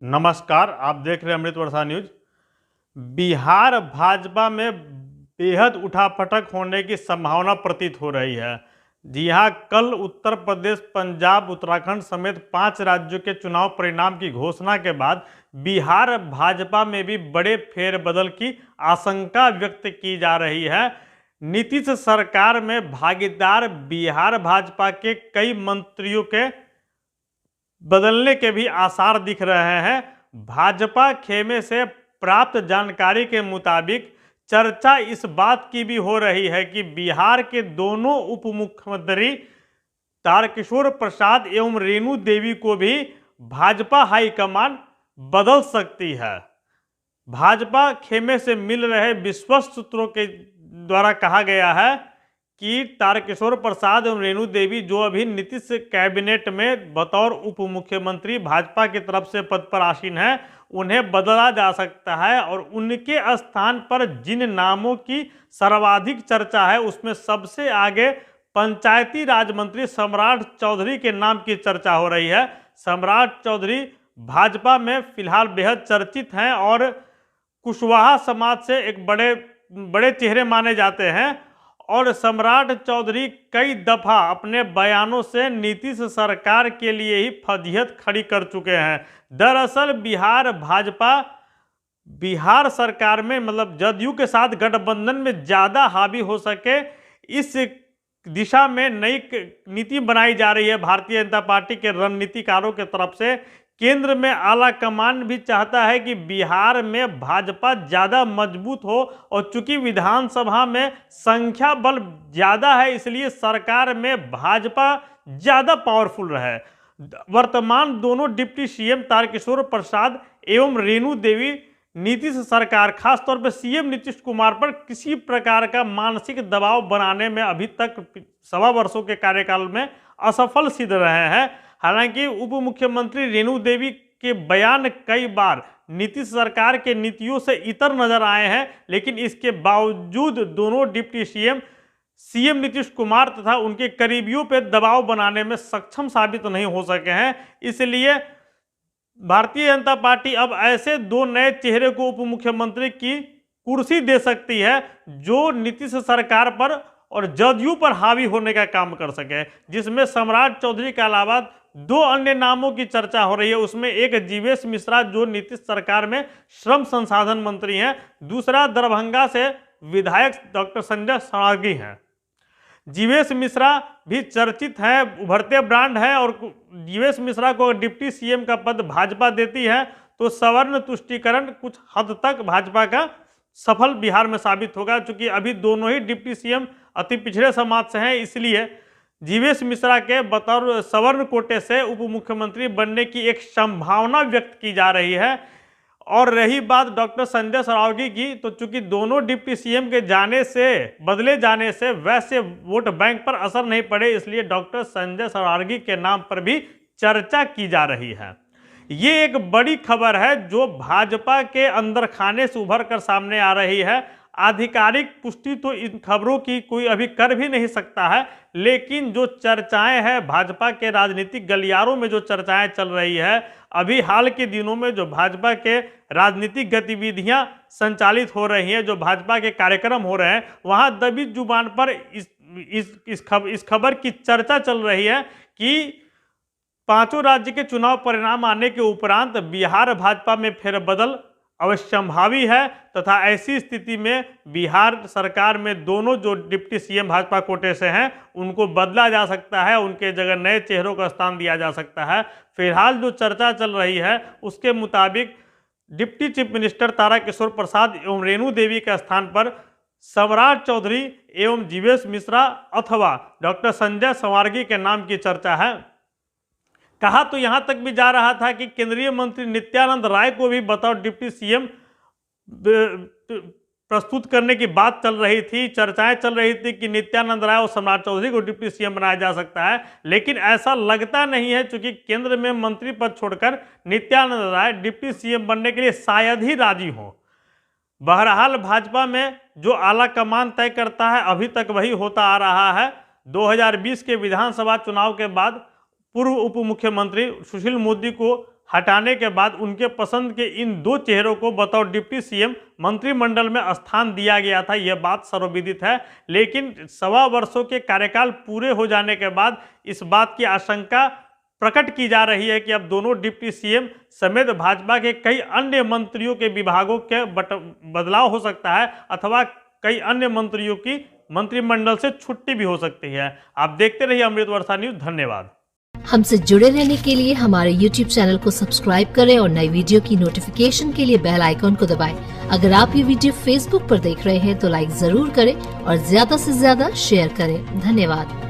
नमस्कार, आप देख रहे हैं अमृत वर्षा न्यूज। बिहार भाजपा में बेहद उठापटक होने की संभावना प्रतीत हो रही है। जी हाँ, कल उत्तर प्रदेश, पंजाब, उत्तराखंड समेत 5 राज्यों के चुनाव परिणाम की घोषणा के बाद बिहार भाजपा में भी बड़े फेरबदल की आशंका व्यक्त की जा रही है। नीतीश सरकार में भागीदार बिहार भाजपा के कई मंत्रियों के बदलने के भी आसार दिख रहे हैं। भाजपा खेमे से प्राप्त जानकारी के मुताबिक चर्चा इस बात की भी हो रही है कि बिहार के दोनों उप मुख्यमंत्री तारकिशोर प्रसाद एवं रेणु देवी को भी भाजपा हाईकमान बदल सकती है। भाजपा खेमे से मिल रहे विश्वस्त सूत्रों के द्वारा कहा गया है कि तारकिशोर प्रसाद एवं रेणु देवी, जो अभी नीतीश कैबिनेट में बतौर उप मुख्यमंत्री भाजपा की तरफ से पद पर आसीन है, उन्हें बदला जा सकता है। और उनके स्थान पर जिन नामों की सर्वाधिक चर्चा है उसमें सबसे आगे पंचायती राज मंत्री सम्राट चौधरी के नाम की चर्चा हो रही है। सम्राट चौधरी भाजपा में फिलहाल बेहद चर्चित हैं और कुशवाहा समाज से एक बड़े चेहरे माने जाते हैं। और सम्राट चौधरी कई दफा अपने बयानों से नीतीश सरकार के लिए ही फजीहत खड़ी कर चुके हैं। दरअसल बिहार भाजपा बिहार सरकार में जदयू के साथ गठबंधन में ज़्यादा हावी हो सके, इस दिशा में नई नीति बनाई जा रही है भारतीय जनता पार्टी के रणनीतिकारों के तरफ से। केंद्र में आला कमान भी चाहता है कि बिहार में भाजपा ज़्यादा मजबूत हो, और चूंकि विधानसभा में संख्या बल ज़्यादा है इसलिए सरकार में भाजपा ज़्यादा पावरफुल रहे। वर्तमान दोनों डिप्टी सीएम तारकिशोर प्रसाद एवं रेणु देवी नीतीश सरकार, खासतौर पर सीएम नीतीश कुमार पर किसी प्रकार का मानसिक दबाव बनाने में अभी तक 1.25 वर्षों के कार्यकाल में असफल सिद्ध रहे हैं। हालांकि उप मुख्यमंत्री रेणु देवी के बयान कई बार नीतीश सरकार के नीतियों से इतर नजर आए हैं, लेकिन इसके बावजूद दोनों डिप्टी सीएम नीतीश कुमार तथा उनके करीबियों पर दबाव बनाने में सक्षम साबित नहीं हो सके हैं। इसलिए भारतीय जनता पार्टी अब ऐसे 2 नए चेहरे को उप मुख्यमंत्री की कुर्सी दे सकती है जो नीतीश सरकार पर और जदयू पर हावी होने का काम कर सके, जिसमें सम्राट चौधरी के अलावा 2 अन्य नामों की चर्चा हो रही है। उसमें एक जीवेश मिश्रा, जो नीतीश सरकार में श्रम संसाधन मंत्री हैं, दूसरा दरभंगा से विधायक डॉक्टर संजय सरावगी हैं। जीवेश मिश्रा भी चर्चित हैं, उभरते ब्रांड हैं, और जीवेश मिश्रा को डिप्टी सीएम का पद भाजपा देती है तो सवर्ण तुष्टीकरण कुछ हद तक भाजपा का सफल बिहार में साबित होगा। चूंकि अभी दोनों ही डिप्टी सीएम अति पिछड़े समाज से हैं, इसलिए जीवेश मिश्रा के बतौर सवर्ण कोटे से उप मुख्यमंत्री बनने की एक संभावना व्यक्त की जा रही है। और रही बात डॉक्टर संजय सरावगी की, तो चूंकि दोनों डिप्टी सीएम के बदले जाने से वैसे वोट बैंक पर असर नहीं पड़े, इसलिए डॉक्टर संजय सरावगी के नाम पर भी चर्चा की जा रही है। ये एक बड़ी खबर है जो भाजपा के अंदर खाने से उभर कर सामने आ रही है। आधिकारिक पुष्टि तो इन खबरों की कोई अभी कर भी नहीं सकता है, लेकिन जो चर्चाएं हैं भाजपा के राजनीतिक गलियारों में, जो चर्चाएं चल रही है अभी हाल के दिनों में, जो भाजपा के राजनीतिक गतिविधियां संचालित हो रही हैं, जो भाजपा के कार्यक्रम हो रहे हैं, वहां दबी जुबान पर इस खबर की चर्चा चल रही है कि 5 राज्य के चुनाव परिणाम आने के उपरांत बिहार भाजपा में फेरबदल अवश्यंभावी है, तथा ऐसी स्थिति में बिहार सरकार में दोनों जो डिप्टी सीएम भाजपा कोटे से हैं उनको बदला जा सकता है, उनके जगह नए चेहरों का स्थान दिया जा सकता है। फिलहाल जो चर्चा चल रही है उसके मुताबिक deputy chief minister Tarkishore Prasad एवं रेणु देवी के स्थान पर सम्राट चौधरी एवं जीवेश मिश्रा अथवा डॉक्टर संजय सरावगी के नाम की चर्चा है। कहा तो यहां तक भी जा रहा था कि केंद्रीय मंत्री नित्यानंद राय को भी बतौर डिप्टी सीएम प्रस्तुत करने की बात चल रही थी। चर्चाएं चल रही थी कि नित्यानंद राय और सम्राट चौधरी को डिप्टी सीएम बनाया जा सकता है, लेकिन ऐसा लगता नहीं है, क्योंकि केंद्र में मंत्री पद छोड़कर नित्यानंद राय डिप्टी सीएम बनने के लिए शायद ही राजी हों। बहरहाल भाजपा में जो आला कमान तय करता है अभी तक वही होता आ रहा है। 2020 के विधानसभा चुनाव के बाद पूर्व उप मुख्यमंत्री सुशील मोदी को हटाने के बाद उनके पसंद के इन 2 चेहरों को बतौर डिप्टी सीएम मंत्रिमंडल में स्थान दिया गया था, यह बात सर्वविदित है। लेकिन 1.25 वर्षों के कार्यकाल पूरे हो जाने के बाद इस बात की आशंका प्रकट की जा रही है कि अब दोनों डिप्टी सीएम समेत भाजपा के कई अन्य मंत्रियों के विभागों के बदलाव हो सकता है अथवा कई अन्य मंत्रियों की मंत्रिमंडल से छुट्टी भी हो सकती है। आप देखते रहिए अमृत वर्षा न्यूज। धन्यवाद। हमसे जुड़े रहने के लिए हमारे YouTube चैनल को सब्सक्राइब करें और नई वीडियो की नोटिफिकेशन के लिए बेल आइकॉन को दबाएं। अगर आप ये वीडियो Facebook पर देख रहे हैं तो लाइक जरूर करें और ज्यादा से ज्यादा शेयर करें। धन्यवाद।